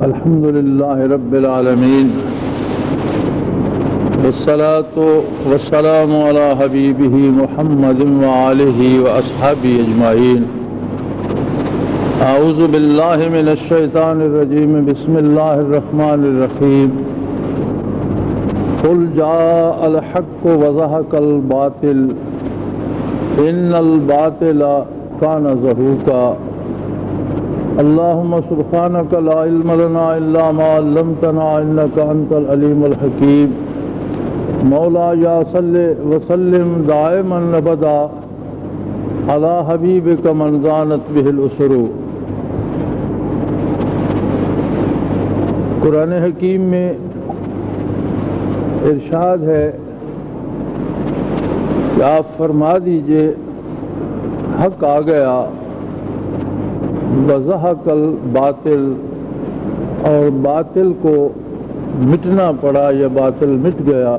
الحمد لله رب العالمين والصلاة والسلام على حبيبه محمد وآله وأصحابه أجمعين. أعوذ بالله من الشيطان الرجيم. بسم الله الرحمن الرحيم. قل جاء الحق وزهق الباطل إن الباطل كان زهوقا. اللهم سبحانك لا علم لنا إلا ما علمتنا إنك أنت العليم الحكيم. مولاي صل وسلم دائما أبدا على حبيبك من زانت به الأسر. قرآن حکیم میں ارشاد ہے کہ آپ فرما دیجئے حق آ گیا، وزہق الباطل، اور باطل کو مٹنا پڑا یا باطل مٹ گیا.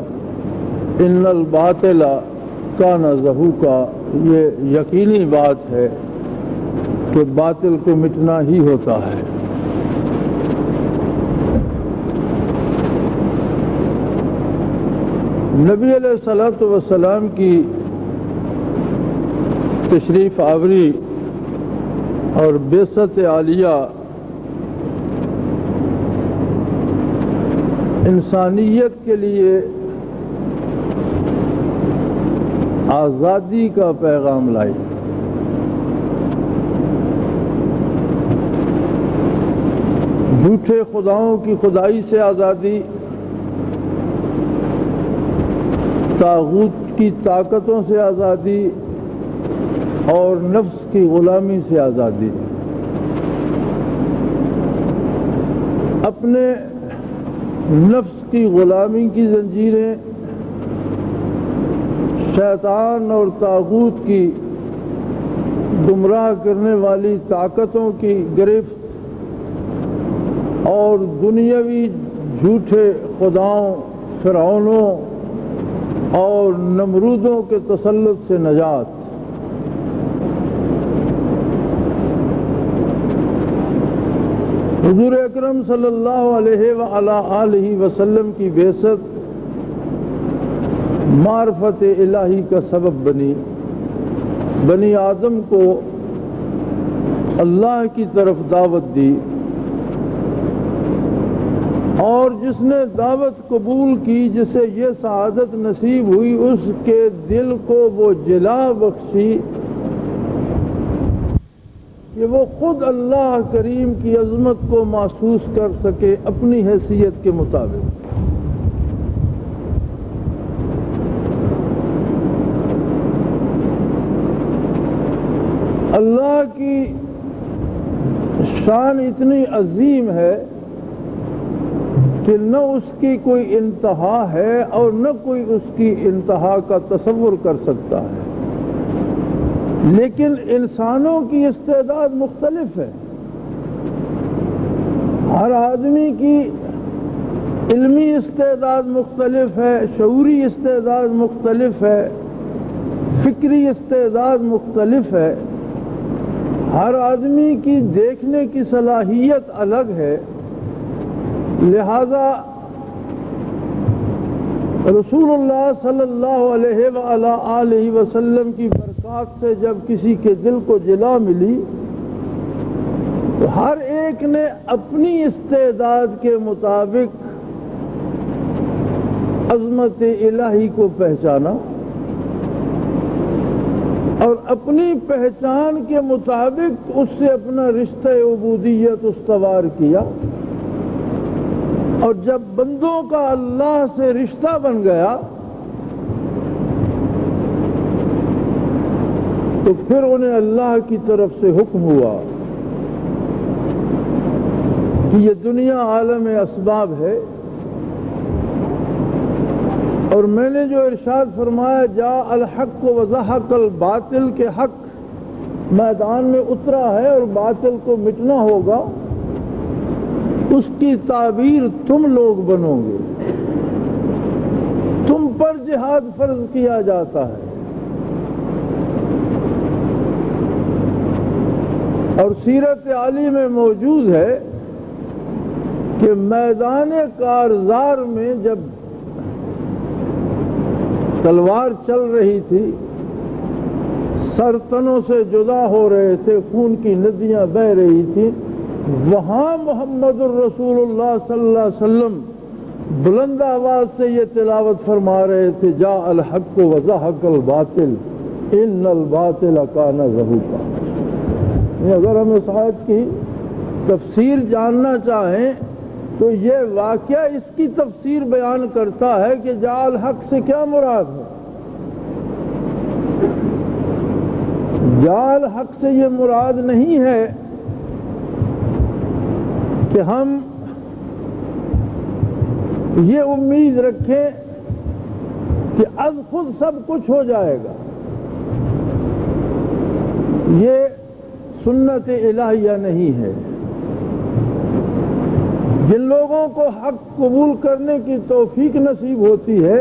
ان الباطل کان زہوقا، یہ یقینی بات ہے کہ باطل کو مٹنا ہی ہوتا ہے. نبی علیہ الصلوۃ والسلام کی تشریف آوری اور بعثت عالیہ انسانیت کے لیے آزادی کا پیغام لائی. جھوٹے خداؤں کی خدائی سے آزادی، طاغوت کی طاقتوں سے آزادی اور نفس کی غلامی سے آزادی. اپنے نفس کی غلامی کی زنجیریں، شیطان اور طاغوت کی گمراہ کرنے والی طاقتوں کی گرفت اور دنیاوی جھوٹے خداؤں، فرعونوں اور نمرودوں کے تسلط سے نجات. حضور اکرم صلی اللہ علیہ وآلہ وسلم کی بعثت معرفت الہی کا سبب بنی. بنی آدم کو اللہ کی طرف دعوت دی، اور جس نے دعوت قبول کی، جسے یہ سعادت نصیب ہوئی، اس کے دل کو وہ جلا بخشی کہ وہ خود اللہ کریم کی عظمت کو محسوس کر سکے اپنی حیثیت کے مطابق. اللہ کی شان اتنی عظیم ہے کہ نہ اس کی کوئی انتہا ہے اور نہ کوئی اس کی انتہا کا تصور کر سکتا ہے. لیکن انسانوں کی استعداد مختلف ہے. ہر آدمی کی علمی استعداد مختلف ہے، شعوری استعداد مختلف ہے، فکری استعداد مختلف ہے. ہر آدمی کی دیکھنے کی صلاحیت الگ ہے. لہذا رسول اللہ صلی اللہ علیہ وآلہ وسلم کی برکات سے جب کسی کے دل کو جلا ملی تو ہر ایک نے اپنی استعداد کے مطابق عظمت الہی کو پہچانا اور اپنی پہچان کے مطابق اس سے اپنا رشتہ عبودیت استوار کیا. اور جب بندوں کا اللہ سے رشتہ بن گیا تو پھر انہیں اللہ کی طرف سے حکم ہوا کہ یہ دنیا عالم اسباب ہے، اور میں نے جو ارشاد فرمایا جاء الحق وزہق الباطل کے حق میدان میں اترا ہے اور باطل کو مٹنا ہوگا، اس کی تعبیر تم لوگ بنو گے. تم پر جہاد فرض کیا جاتا ہے. اور سیرت عالی میں موجود ہے کہ میدان کارزار میں جب تلوار چل رہی تھی، سر تنوں سے جدا ہو رہے تھے، خون کی ندیاں بہہ رہی تھیں، وہاں محمد الرسول اللہ صلی اللہ علیہ وسلم بلند آواز سے یہ تلاوت فرما رہے تھے، جاء الحق وزهق الباطل ان الباطل کان زہوقا۔ اگر ہم اس آیت کی تفسیر جاننا چاہیں تو یہ واقعہ اس کی تفسیر بیان کرتا ہے کہ جاء الحق سے کیا مراد ہے۔ جاء الحق سے یہ مراد نہیں ہے کہ ہم یہ امید رکھیں کہ از خود سب کچھ ہو جائے گا۔ یہ سنت الہیہ نہیں ہے۔ جن لوگوں کو حق قبول کرنے کی توفیق نصیب ہوتی ہے،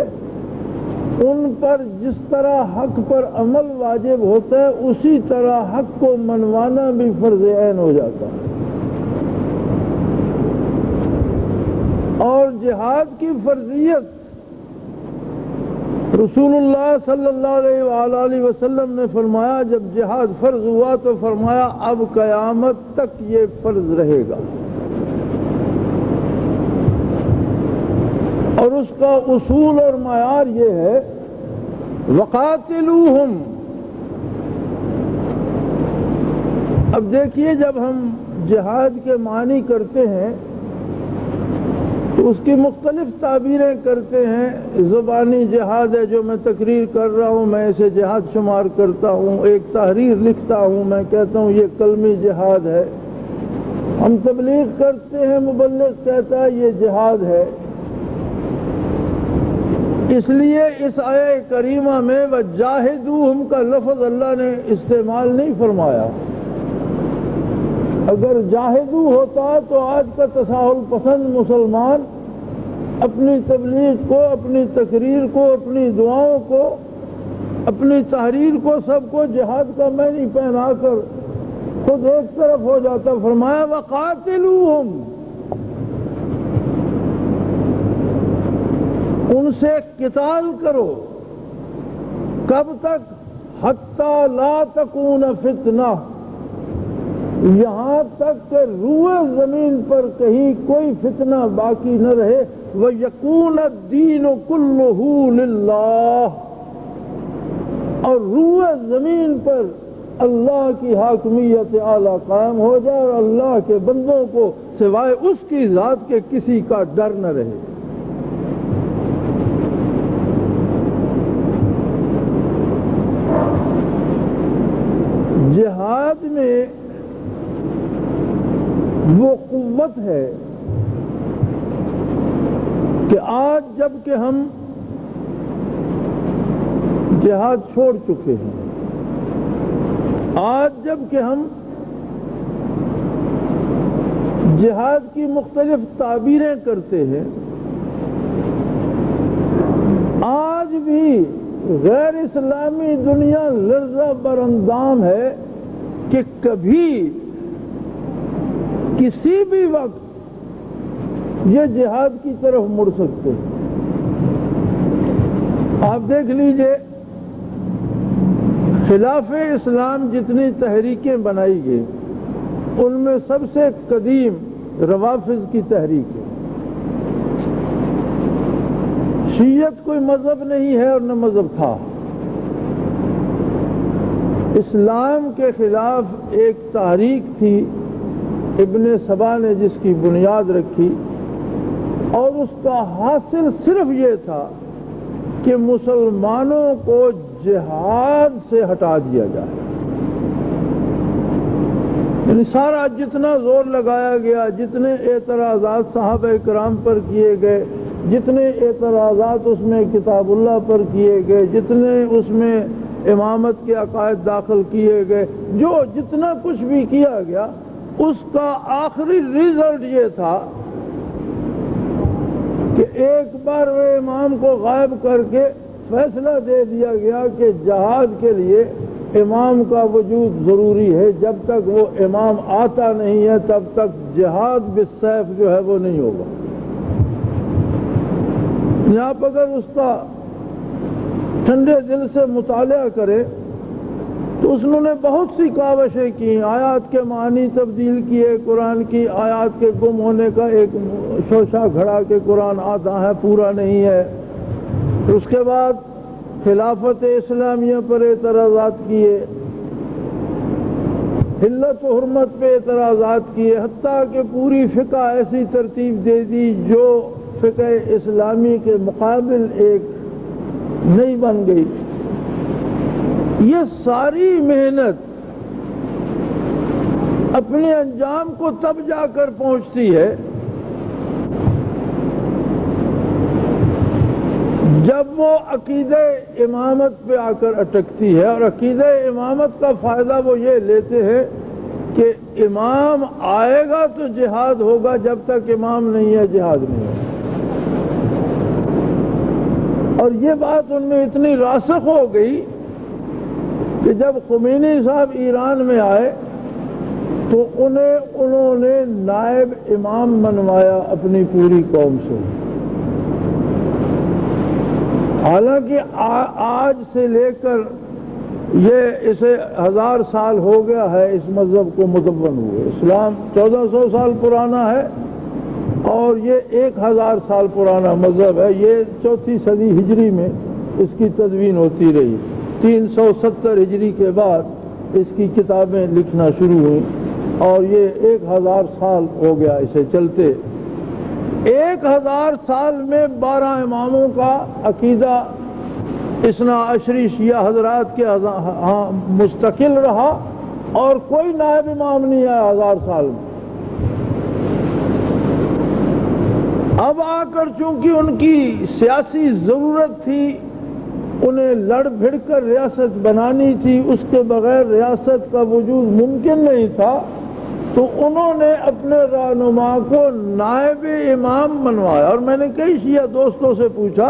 ان پر جس طرح حق پر عمل واجب ہوتا ہے، اسی طرح حق کو منوانا بھی فرض عین ہو جاتا ہے۔ اور جہاد کی فرضیت رسول اللہ صلی اللہ علیہ وآلہ وسلم نے فرمایا، جب جہاد فرض ہوا تو فرمایا اب قیامت تک یہ فرض رہے گا، اور اس کا اصول اور معیار یہ ہے وقاتلوہم۔ اب دیکھیے، جب ہم جہاد کے معنی کرتے ہیں تو اس کی مختلف تعبیریں کرتے ہیں۔ زبانی جہاد ہے جو میں تقریر کر رہا ہوں، میں اسے جہاد شمار کرتا ہوں۔ ایک تحریر لکھتا ہوں، میں کہتا ہوں یہ کلمی جہاد ہے۔ ہم تبلیغ کرتے ہیں، مبلغ کہتا ہے یہ جہاد ہے۔ اس لیے اس آیہ کریمہ میں وَجَاهِدُوهُمْ کا لفظ اللہ نے استعمال نہیں فرمایا۔ اگر جاہدو ہوتا تو آج کا تساہل پسند مسلمان اپنی تبلیغ کو، اپنی تقریر کو، اپنی دعاؤں کو، اپنی تحریر کو، سب کو جہاد کا معنی پہنا کر خود ایک طرف ہو جاتا۔ فرمایا وَقَاتِلُوهُمْ، ان سے قتال کرو۔ کب تک؟ حَتَّى لَا تَكُونَ فِتْنَةٌ، یہاں تک کہ روئے زمین پر کہیں کوئی فتنہ باقی نہ رہے۔ وَيَكُونَ الدِّينُ كُلُّهُ لِلَّهِ، اور روئے زمین پر اللہ کی حاکمیت اعلیٰ قائم ہو جائے اور اللہ کے بندوں کو سوائے اس کی ذات کے کسی کا ڈر نہ رہے۔ جہاد میں وہ قوت ہے کہ آج جب کہ ہم جہاد چھوڑ چکے ہیں، آج جب کہ ہم جہاد کی مختلف تعبیریں کرتے ہیں، آج بھی غیر اسلامی دنیا لرزہ براندام ہے کہ کبھی کسی بھی وقت یہ جہاد کی طرف مڑ سکتے ہیں۔ آپ دیکھ لیجئے، خلاف اسلام جتنی تحریکیں بنائی گئی ان میں سب سے قدیم روافض کی تحریک ہے۔ شیعت کوئی مذہب نہیں ہے اور نہ مذہب تھا۔ اسلام کے خلاف ایک تحریک تھی، ابن سبا نے جس کی بنیاد رکھی، اور اس کا حاصل صرف یہ تھا کہ مسلمانوں کو جہاد سے ہٹا دیا جائے۔ یعنی سارا جتنا زور لگایا گیا، جتنے اعتراضات صحابہ کرام پر کیے گئے، جتنے اعتراضات اس میں کتاب اللہ پر کیے گئے، جتنے اس میں امامت کے عقائد داخل کیے گئے، جو جتنا کچھ بھی کیا گیا، اس کا آخری ریزلٹ یہ تھا کہ ایک بار وہ امام کو غائب کر کے فیصلہ دے دیا گیا کہ جہاد کے لیے امام کا وجود ضروری ہے. جب تک وہ امام آتا نہیں ہے تب تک جہاد بالسیف جو ہے وہ نہیں ہوگا. یہاں پر اگر اس کا ٹھنڈے دل سے مطالعہ کرے تو اس نے بہت سی کاوشیں کی، آیات کے معنی تبدیل کیے، قرآن کی آیات کے گم ہونے کا ایک شوشہ کھڑا کہ قرآن آتا ہے پورا نہیں ہے. اس کے بعد خلافت اسلامیہ پر اعتراضات کیے، حلت و حرمت پہ اعتراضات کیے، حتیٰ کہ پوری فقہ ایسی ترتیب دے دی جو فقہ اسلامی کے مقابل ایک نئی بن گئی. یہ ساری محنت اپنے انجام کو تب جا کر پہنچتی ہے جب وہ عقیدہ امامت پہ آ کر اٹکتی ہے، اور عقیدہ امامت کا فائدہ وہ یہ لیتے ہیں کہ امام آئے گا تو جہاد ہوگا، جب تک امام نہیں ہے جہاد نہیں ہے. اور یہ بات ان میں اتنی راسخ ہو گئی کہ جب خمینی صاحب ایران میں آئے تو انہوں نے نائب امام منوایا اپنی پوری قوم سے. حالانکہ آج سے لے کر یہ اسے 1000 سال ہو گیا ہے اس مذہب کو مدون ہوئے. اسلام 1400 سال پرانا ہے اور یہ 1000 سال پرانا مذہب ہے. یہ 4 صدی ہجری میں اس کی تدوین ہوتی رہی. 370 ہجری کے بعد اس کی کتابیں لکھنا شروع ہوئیں اور یہ 1000 سال ہو گیا اسے چلتے. 1000 سال میں 12 اماموں کا عقیدہ اثنا عشری شیعہ حضرات کے مستقل رہا اور کوئی نائب امام نہیں آیا 1000 سال میں. اب آ کر چونکہ ان کی سیاسی ضرورت تھی، انہیں لڑ بھڑ کر ریاست بنانی تھی، اس کے بغیر ریاست کا وجود ممکن نہیں تھا، تو انہوں نے اپنے رہنما کو نائب امام منوایا. اور میں نے کئی شیعہ دوستوں سے پوچھا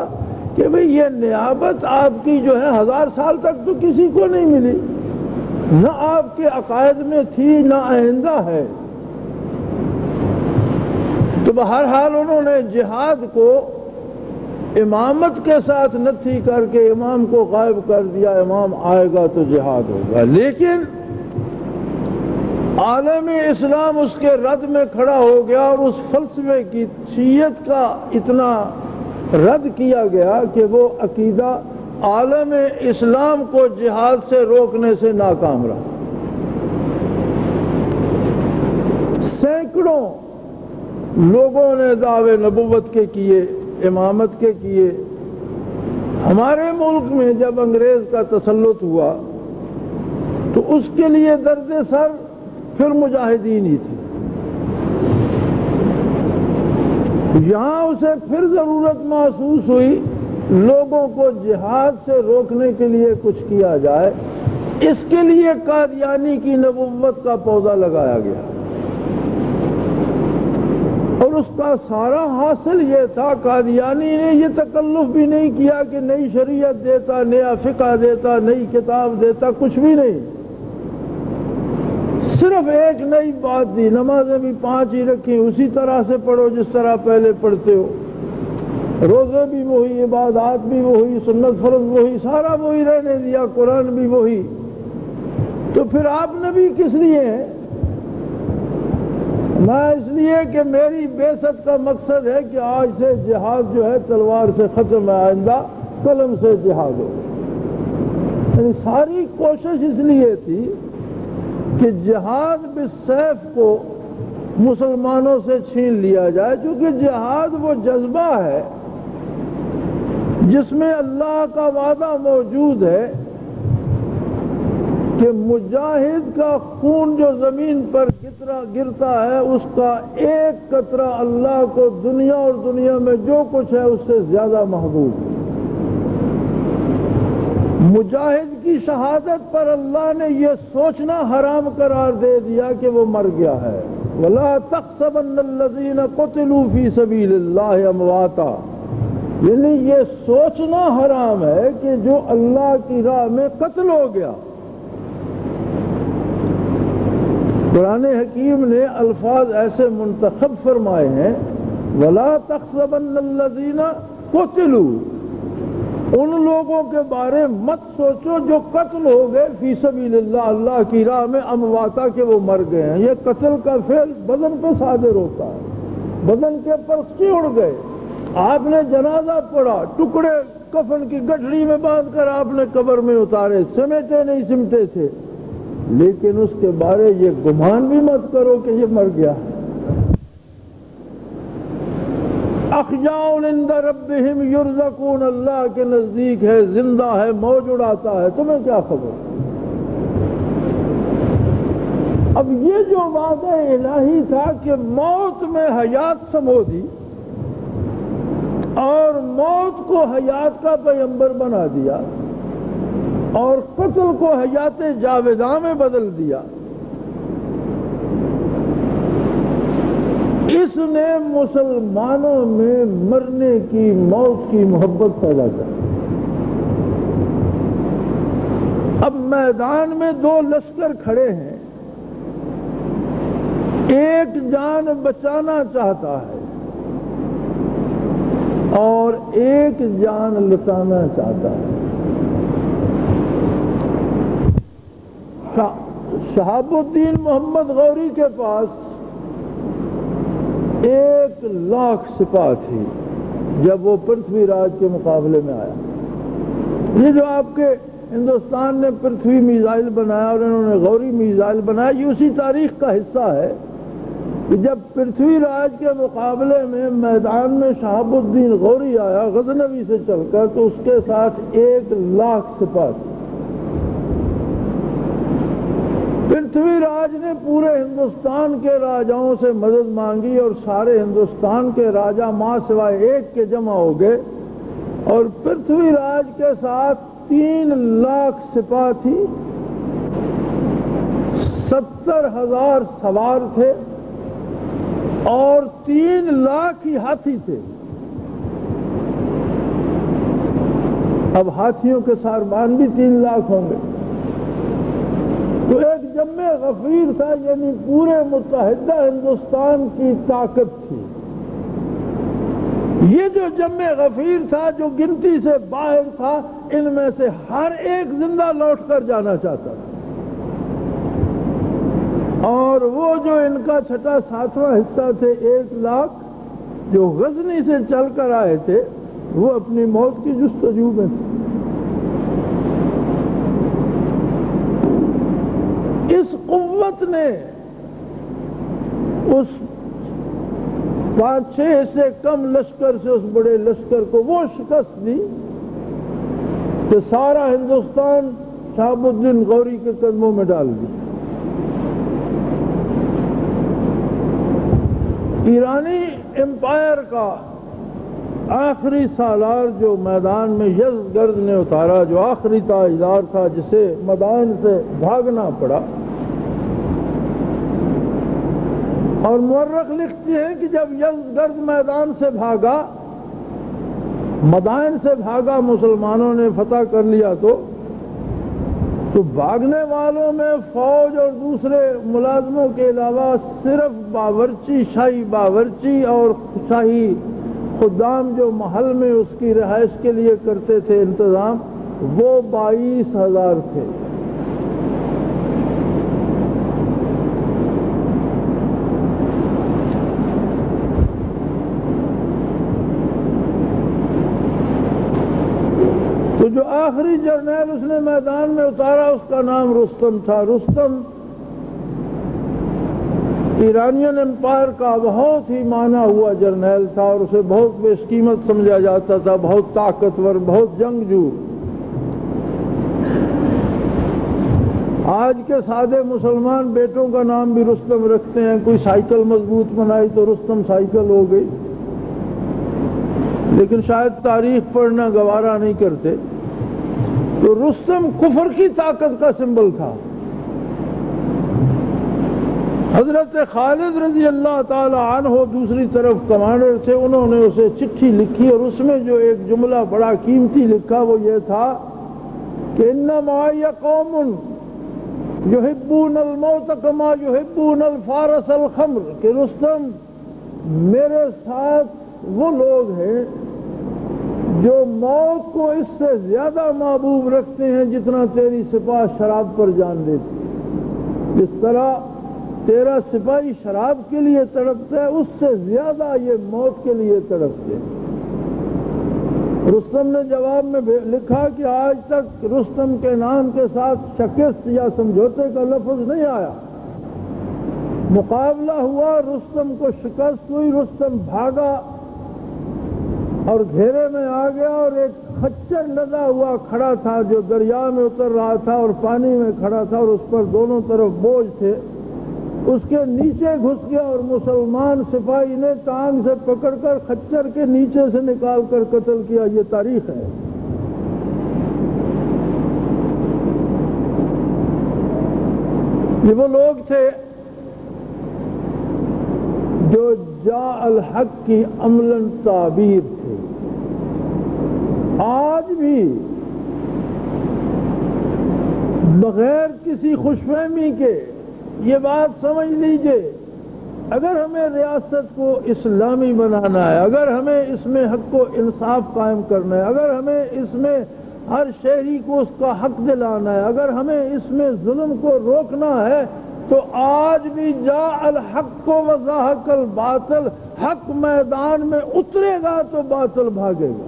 کہ بھئی یہ نیابت آپ کی جو ہے 1000 سال تک تو کسی کو نہیں ملی، نہ آپ کے عقائد میں تھی نہ آئندہ ہے. تو بہرحال انہوں نے جہاد کو امامت کے ساتھ نتھی کر کے امام کو غائب کر دیا. امام آئے گا تو جہاد ہوگا. لیکن عالم اسلام اس کے رد میں کھڑا ہو گیا اور اس فلسفے کی شیعت کا اتنا رد کیا گیا کہ وہ عقیدہ عالم اسلام کو جہاد سے روکنے سے ناکام رہا. سینکڑوں لوگوں نے دعوے نبوت کے کیے، امامت کے کیے. ہمارے ملک میں جب انگریز کا تسلط ہوا تو اس کے لیے درد سر پھر مجاہدین ہی تھی. یہاں اسے پھر ضرورت محسوس ہوئی لوگوں کو جہاد سے روکنے کے لیے کچھ کیا جائے. اس کے لیے قادیانی کی نبوت کا پودا لگایا گیا اور اس کا سارا حاصل یہ تھا، قادیانی نے یہ تکلف بھی نہیں کیا کہ نئی شریعت دیتا، نیا فقہ دیتا، نئی کتاب دیتا، کچھ بھی نہیں. صرف ایک نئی بات دی، نمازیں بھی 5 ہی رکھی، اسی طرح سے پڑھو جس طرح پہلے پڑھتے ہو، روزے بھی وہی، عبادات بھی وہی، سنت فرض وہی، سارا وہی رہنے دیا، قرآن بھی وہی. تو پھر آپ نبی کس لیے ہیں؟ میں اس لیے کہ میری بعثت کا مقصد ہے کہ آج سے جہاد جو ہے تلوار سے ختم ہے، آئندہ قلم سے جہاد ہو. یعنی ساری کوشش اس لیے تھی کہ جہاد بالسیف کو مسلمانوں سے چھین لیا جائے، چونکہ جہاد وہ جذبہ ہے جس میں اللہ کا وعدہ موجود ہے کہ مجاہد کا خون جو زمین پر گرتا ہے اس کا ایک قطرہ اللہ کو دنیا اور دنیا میں جو کچھ ہے اس سے زیادہ محبوب ہے. مجاہد کی شہادت پر اللہ نے یہ سوچنا حرام قرار دے دیا کہ وہ مر گیا ہے. وَلَا تَحْسَبَنَّ الَّذِينَ قُتِلُوا فِي سَبِيلِ اللَّهِ أَمْوَاتًا، یعنی یہ سوچنا حرام ہے کہ جو اللہ کی راہ میں قتل ہو گیا قرآن حکیم نے الفاظ ایسے منتخب فرمائے ہیں، وَلَا تَحْسَبَنَّ الَّذِينَ قُتِلُوا، ان لوگوں کے بارے مت سوچو جو قتل ہو گئے فی سبیل اللہ، اللہ کی راہ میں، امواتا کہ وہ مر گئے ہیں۔ یہ قتل کا فعل بدن پہ صادر ہوتا ہے، بدن کے پرستی اڑ گئے، آپ نے جنازہ پڑھا، ٹکڑے کفن کی گٹھڑی میں باندھ کر آپ نے قبر میں اتارے، سمیٹے نہیں سمٹے تھے، لیکن اس کے بارے یہ گمان بھی مت کرو کہ یہ مر گیا۔ احیاء عند ربہم یرزقون، اللہ کے نزدیک ہے، زندہ ہے، موج اڑاتا ہے، تمہیں کیا خبر؟ اب یہ جو وعدہ الہی تھا کہ موت میں حیات سمو دی اور موت کو حیات کا پیغمبر بنا دیا اور قتل کو حیات جاویداں میں بدل دیا، اس نے مسلمانوں میں مرنے کی، موت کی محبت پیدا کر۔ اب میدان میں دو لشکر کھڑے ہیں، ایک جان بچانا چاہتا ہے اور ایک جان لٹانا چاہتا ہے۔ شہاب الدین محمد غوری کے پاس 1,00,000 سپاہ تھی جب وہ پرتھوی راج کے مقابلے میں آیا۔ یہ جو آپ کے ہندوستان نے پرتھوی میزائل بنایا اور انہوں نے غوری میزائل بنایا، یہ اسی تاریخ کا حصہ ہے کہ جب پرتھوی راج کے مقابلے میں میدان میں شہاب الدین غوری آیا غزنوی سے چل کر، تو اس کے ساتھ 1,00,000 سپاہ تھی۔ پرتھوی راج نے پورے ہندوستان کے راجاؤں سے مدد مانگی اور سارے ہندوستان کے راجا ماں سوائے ایک کے جمع ہو گئے، اور پرتھوی راج کے ساتھ 3,00,000 سپاہ تھی، 70,000 سوار تھے اور 3,00,000 ہی ہاتھی تھے۔ اب ہاتھیوں کے ساربان بھی 3,00,000 ہوں گے، تو ایک جمع غفیر تھا، یعنی پورے متحدہ ہندوستان کی طاقت تھی۔ یہ جو جمع غفیر تھا، جو گنتی سے باہر تھا، ان میں سے ہر ایک زندہ لوٹ کر جانا چاہتا تھا، اور وہ جو ان کا 6واں 7واں حصہ تھے 1,00,000 جو غزنی سے چل کر آئے تھے، وہ اپنی موت کی جستجو میں تھے۔ اس قوت نے اس 5-6 سے کم لشکر سے اس بڑے لشکر کو وہ شکست دی کہ سارا ہندوستان شہاب الدین غوری کے قدموں میں ڈال دی۔ ایرانی امپائر کا آخری سالار جو میدان میں یزدگرد نے اتارا، جو آخری تاجدار تھا جسے مدائن سے بھاگنا پڑا، اور مورخ لکھتے ہیں کہ جب یزدگرد میدان سے بھاگا، مدائن سے بھاگا، مسلمانوں نے فتح کر لیا، تو بھاگنے والوں میں فوج اور دوسرے ملازموں کے علاوہ صرف باورچی، شاہی باورچی اور شاہی خدام جو محل میں اس کی رہائش کے لیے کرتے تھے انتظام، وہ 22,000 تھے۔ تو جو آخری جرنیل اس نے میدان میں اتارا، اس کا نام رستم تھا۔ رستم ایرانین امپائر کا بہت ہی مانا ہوا جرنیل تھا اور اسے بہت بیش قیمت سمجھا جاتا تھا، بہت طاقتور، بہت جنگجو۔ آج کے سادے مسلمان بیٹوں کا نام بھی رستم رکھتے ہیں، کوئی سائیکل مضبوط بنائی تو رستم سائیکل ہو گئی، لیکن شاید تاریخ پڑھنا گوارا نہیں کرتے۔ تو رستم کفر کی طاقت کا سمبل تھا۔ حضرت خالد رضی اللہ تعالی عنہ دوسری طرف کمانڈر تھے، انہوں نے اسے چٹھی لکھی اور اس میں جو ایک جملہ بڑا قیمتی لکھا وہ یہ تھا کہ ان معی قوم یحبون الموت کما یحبون الفارس الخمر، کہ رستم میرے ساتھ وہ لوگ ہیں جو موت کو اس سے زیادہ محبوب رکھتے ہیں جتنا تیری سپاہ شراب پر جان دیتی ہے۔ جس طرح تیرا سپاہی شراب کے لیے تڑپتا ہے، اس سے زیادہ یہ موت کے لیے تڑپتے ہیں۔ رستم نے جواب میں لکھا کہ آج تک رستم کے نام کے ساتھ شکست یا سمجھوتے کا لفظ نہیں آیا۔ مقابلہ ہوا، رستم کو شکست ہوئی، رستم بھاگا اور گھیرے میں آ گیا، اور ایک خچر لدا ہوا کھڑا تھا جو دریا میں اتر رہا تھا اور پانی میں کھڑا تھا، اور اس پر دونوں طرف بوجھ تھے، اس کے نیچے گھس گیا، اور مسلمان سپاہی نے ٹانگ سے پکڑ کر خچر کے نیچے سے نکال کر قتل کیا۔ یہ تاریخ ہے۔ یہ وہ لوگ تھے جو جاء الحق کی عملاً تعبیر تھے۔ آج بھی بغیر کسی خوش فہمی کے یہ بات سمجھ لیجئے، اگر ہمیں ریاست کو اسلامی بنانا ہے، اگر ہمیں اس میں حق و انصاف قائم کرنا ہے، اگر ہمیں اس میں ہر شہری کو اس کا حق دلانا ہے، اگر ہمیں اس میں ظلم کو روکنا ہے، تو آج بھی جاء الحق وزهق الباطل، حق میدان میں اترے گا تو باطل بھاگے گا۔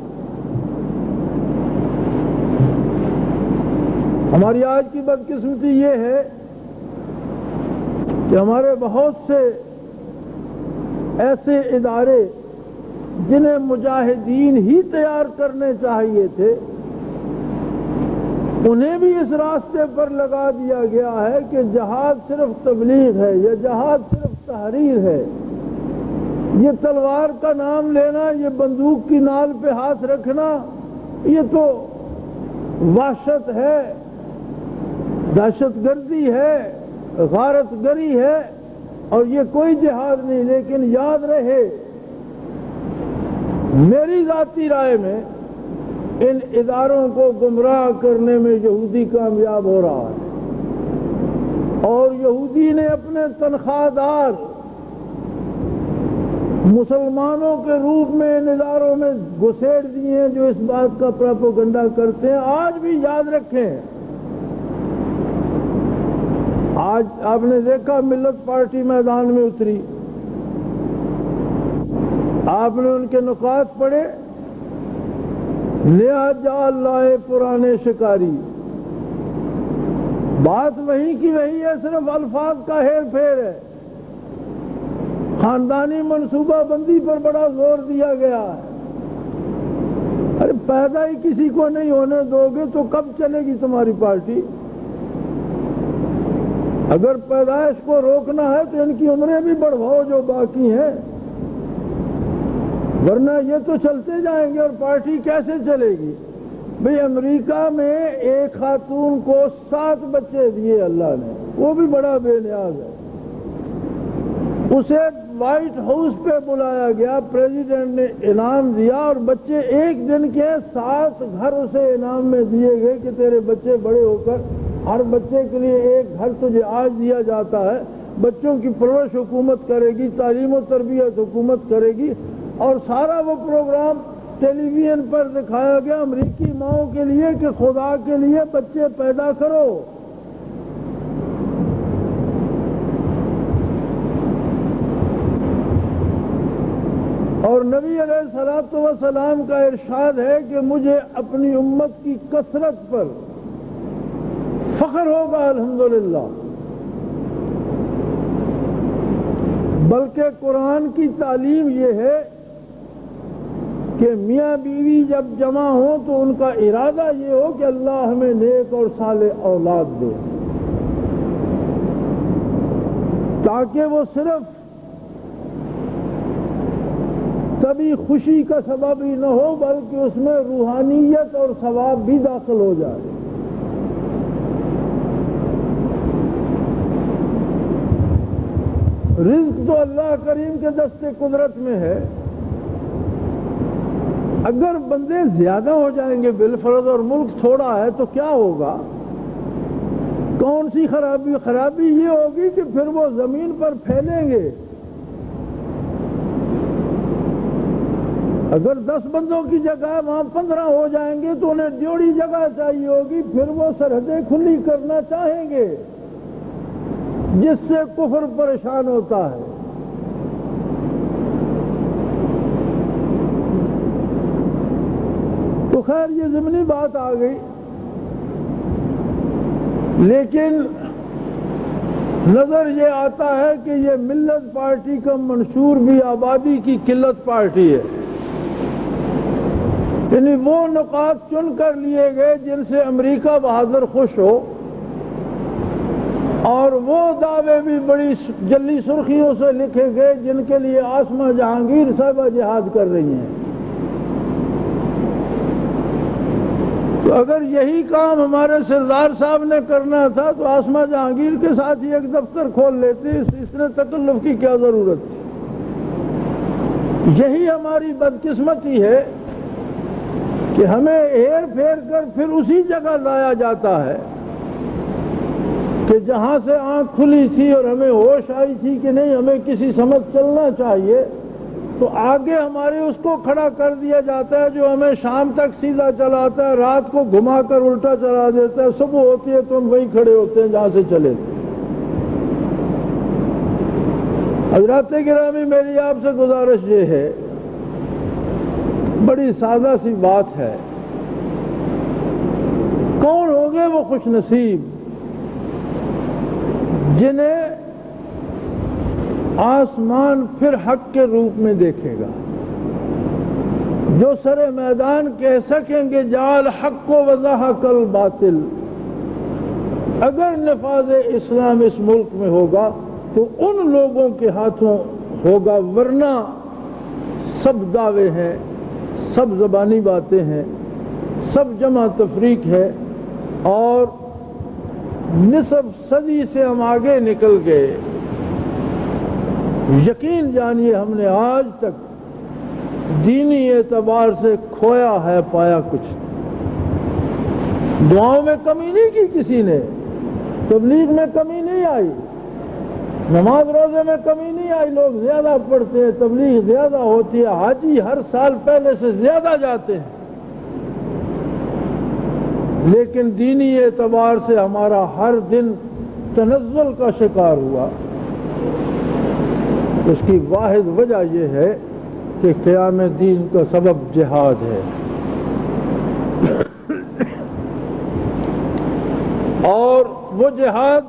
ہماری آج کی بدقسمتی یہ ہے کہ ہمارے بہت سے ایسے ادارے جنہیں مجاہدین ہی تیار کرنے چاہیے تھے، انہیں بھی اس راستے پر لگا دیا گیا ہے کہ جہاد صرف تبلیغ ہے، یا جہاد صرف تحریر ہے۔ یہ تلوار کا نام لینا، یہ بندوق کی نال پہ ہاتھ رکھنا، یہ تو وحشت ہے، دہشت گردی ہے، غارت گری ہے، اور یہ کوئی جہاد نہیں۔ لیکن یاد رہے، میری ذاتی رائے میں ان اداروں کو گمراہ کرنے میں یہودی کامیاب ہو رہا ہے، اور یہودی نے اپنے تنخواہ دار مسلمانوں کے روپ میں ان اداروں میں گھسیڑ دیے ہیں جو اس بات کا پروپیگنڈا کرتے ہیں۔ آج بھی یاد رکھیں، آج آپ نے دیکھا ملت پارٹی میدان میں اتری، آپ نے ان کے نکات پڑھے، نیا جال لائے پرانے شکاری۔ بات وہی کی وہی ہے، صرف الفاظ کا ہیر پھیر ہے۔ خاندانی منصوبہ بندی پر بڑا زور دیا گیا ہے۔ ارے پیدا ہی کسی کو نہیں ہونے دو گے تو کب چلے گی تمہاری پارٹی؟ اگر پیدائش کو روکنا ہے تو ان کی عمریں بھی بڑھواؤ جو باقی ہیں، ورنہ یہ تو چلتے جائیں گے اور پارٹی کیسے چلے گی؟ بھئی امریکہ میں ایک خاتون کو 7 بچے دیے اللہ نے، وہ بھی بڑا بے نیاز ہے، اسے وائٹ ہاؤس پہ بلایا گیا، پریزیڈنٹ نے انعام دیا، اور بچے ایک دن کے 7 گھر اسے انعام میں دیے گئے کہ تیرے بچے بڑے ہو کر ہر بچے کے لیے ایک گھر تجھے آج دیا جاتا ہے، بچوں کی پرورش حکومت کرے گی، تعلیم و تربیت حکومت کرے گی۔ اور سارا وہ پروگرام ٹیلی ویژن پر دکھایا گیا امریکی ماؤں کے لیے کہ خدا کے لیے بچے پیدا کرو۔ اور نبی علیہ الصلوۃ والسلام کا ارشاد ہے کہ مجھے اپنی امت کی کثرت پر فخر ہوگا الحمدللہ۔ بلکہ قرآن کی تعلیم یہ ہے کہ میاں بیوی جب جمع ہوں تو ان کا ارادہ یہ ہو کہ اللہ ہمیں نیک اور صالح اولاد دے، تاکہ وہ صرف کبھی خوشی کا سبب ہی نہ ہو بلکہ اس میں روحانیت اور ثواب بھی داخل ہو جائے۔ رزق تو اللہ کریم کے دست قدرت میں ہے، اگر بندے زیادہ ہو جائیں گے بالفرض اور ملک تھوڑا ہے تو کیا ہوگا؟ کون سی خرابی؟ خرابی یہ ہوگی کہ پھر وہ زمین پر پھیلیں گے۔ اگر 10 بندوں کی جگہ وہاں 15 ہو جائیں گے تو انہیں جوڑی جگہ چاہیے ہوگی، پھر وہ سرحدیں کھلی کرنا چاہیں گے، جس سے کفر پریشان ہوتا ہے۔ تو خیر یہ ضمنی بات آ گئی، لیکن نظر یہ آتا ہے کہ یہ ملت پارٹی کا منشور بھی آبادی کی قلت پارٹی ہے، یعنی وہ نقاط چن کر لیے گئے جن سے امریکہ بہادر خوش ہو، اور وہ دعوے بھی بڑی جلی سرخیوں سے لکھے گئے جن کے لیے آسمہ جہانگیر صاحبہ جہاد کر رہی ہیں۔ تو اگر یہی کام ہمارے سردار صاحب نے کرنا تھا تو آسمہ جہانگیر کے ساتھ ہی ایک دفتر کھول لیتے، اس نے تکلف کی کیا ضرورت تھی؟ یہی ہماری بدقسمتی ہے کہ ہمیں ہیر پھیر کر پھر اسی جگہ لایا جاتا ہے کہ جہاں سے آنکھ کھلی تھی اور ہمیں ہوش آئی تھی کہ نہیں ہمیں کسی سمت چلنا چاہیے، تو آگے ہمارے اس کو کھڑا کر دیا جاتا ہے جو ہمیں شام تک سیدھا چلاتا ہے، رات کو گھما کر الٹا چلا دیتا ہے، صبح ہوتی ہے تو ہم وہیں کھڑے ہوتے ہیں جہاں سے چلے تھے۔ حضرات گرامی، میری آپ سے گزارش یہ ہے، بڑی سادہ سی بات ہے، کون ہوں گے وہ خوش نصیب جنہیں آسمان پھر حق کے روپ میں دیکھے گا، جو سر میدان کہہ سکیں گے جعل حق و وضحق الباطل۔ اگر نفاذ اسلام اس ملک میں ہوگا تو ان لوگوں کے ہاتھوں ہوگا، ورنہ سب دعوے ہیں، سب زبانی باتیں ہیں، سب جمع تفریق ہے، اور نصف صدی سے ہم آگے نکل گئے۔ یقین جانیے ہم نے آج تک دینی اعتبار سے کھویا ہے پایا کچھ، دعاؤں میں کمی نہیں کی کسی نے، تبلیغ میں کمی نہیں آئی، نماز روزے میں کمی نہیں آئی، لوگ زیادہ پڑھتے ہیں، تبلیغ زیادہ ہوتی ہے، حاجی ہر سال پہلے سے زیادہ جاتے ہیں، لیکن دینی اعتبار سے ہمارا ہر دن تنزل کا شکار ہوا۔ اس کی واحد وجہ یہ ہے کہ قیام دین کا سبب جہاد ہے، اور وہ جہاد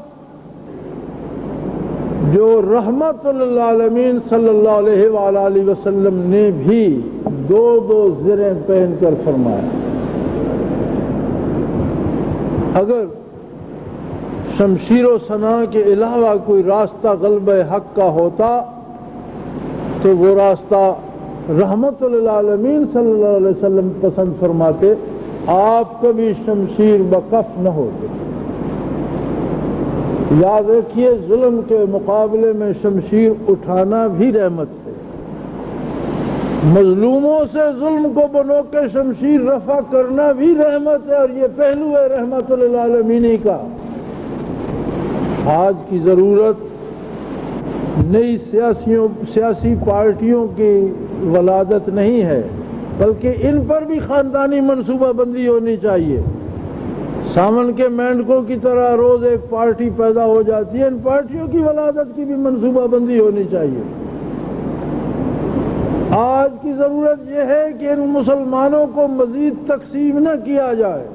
جو رحمت للعالمین صلی اللہ علیہ وآلہ وسلم نے بھی 2 زریں پہن کر فرمایا۔ اگر شمشیر و سنا کے علاوہ کوئی راستہ غلبہ حق کا ہوتا تو وہ راستہ رحمت للعالمین صلی اللہ علیہ وسلم پسند فرماتے، آپ کبھی شمشیر بکف نہ ہوتے۔ یاد رکھیے ظلم کے مقابلے میں شمشیر اٹھانا بھی رحمت ہے، مظلوموں سے ظلم کو بنوک شمشیر رفع کرنا بھی رحمت ہے، اور یہ پہلو ہے رحمت للعالمین کا۔ آج کی ضرورت نئی سیاسی پارٹیوں کی ولادت نہیں ہے، بلکہ ان پر بھی خاندانی منصوبہ بندی ہونی چاہیے۔ سامن کے مینڈکوں کی طرح روز ایک پارٹی پیدا ہو جاتی ہے، ان پارٹیوں کی ولادت کی بھی منصوبہ بندی ہونی چاہیے۔ آج کی ضرورت یہ ہے کہ ان مسلمانوں کو مزید تقسیم نہ کیا جائے،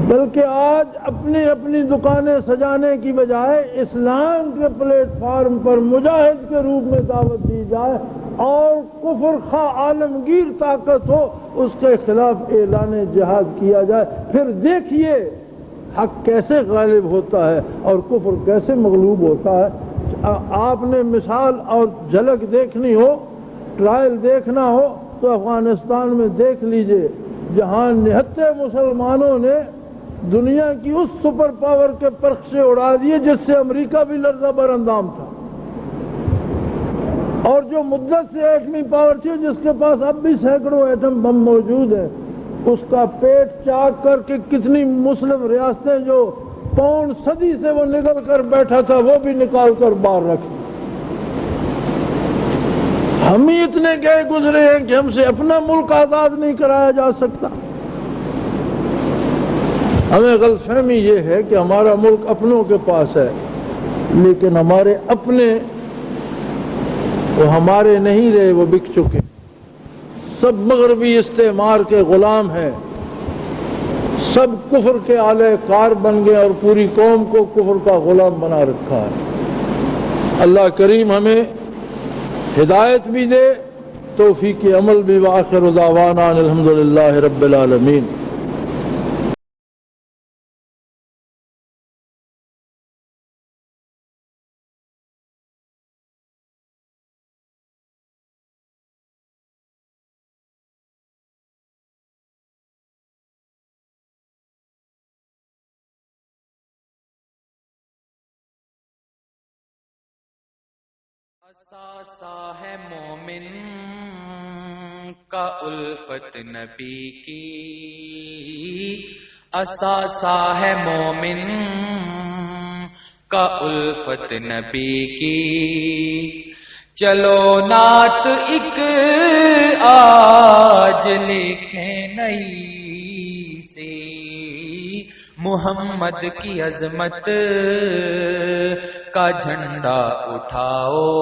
بلکہ آج اپنی اپنی دکانیں سجانے کی بجائے اسلام کے پلیٹ فارم پر مجاہد کے روپ میں دعوت دی جائے، اور کفر خواہ عالمگیر طاقت ہو اس کے خلاف اعلان جہاد کیا جائے۔ پھر دیکھیے حق کیسے غالب ہوتا ہے اور کفر کیسے مغلوب ہوتا ہے۔ آپ نے مثال اور جھلک دیکھنی ہو، ٹرائل دیکھنا ہو تو افغانستان میں دیکھ لیجئے، جہاں 79 مسلمانوں نے دنیا کی اس سپر پاور کے پرخشے اڑا دیے جس سے امریکہ بھی لرزہ بر اندام تھا، اور جو مدت سے ایٹمی پاور تھی جس کے پاس اب بھی سینکڑوں ایٹم بم موجود ہیں، اس کا پیٹ چاک کر کے کتنی مسلم ریاستیں جو پون صدی سے وہ نکل کر بیٹھا تھا وہ بھی نکال کر باہر رکھ. ہم ہی اتنے گئے گزرے ہیں کہ ہم سے اپنا ملک آزاد نہیں کرایا جا سکتا. ہمیں غلط فہمی یہ ہے کہ ہمارا ملک اپنوں کے پاس ہے، لیکن ہمارے اپنے وہ ہمارے نہیں رہے، وہ بک چکے. سب مغربی استعمار کے غلام ہیں، سب کفر کے آلے کار بن گئے اور پوری قوم کو کفر کا غلام بنا رکھا ہے. اللہ کریم ہمیں ہدایت بھی دے، توفیق عمل بھی. وآخر دعوانا الحمدللہ رب العالمین. اثاثہ ہے مومن کا الفت نبی کی، اثاثہ ہے مومن کا الفت نبی کی. چلو نعت ایک آج لکھیں نئی سی، محمد کی عظمت کا جھنڈا اٹھاؤ.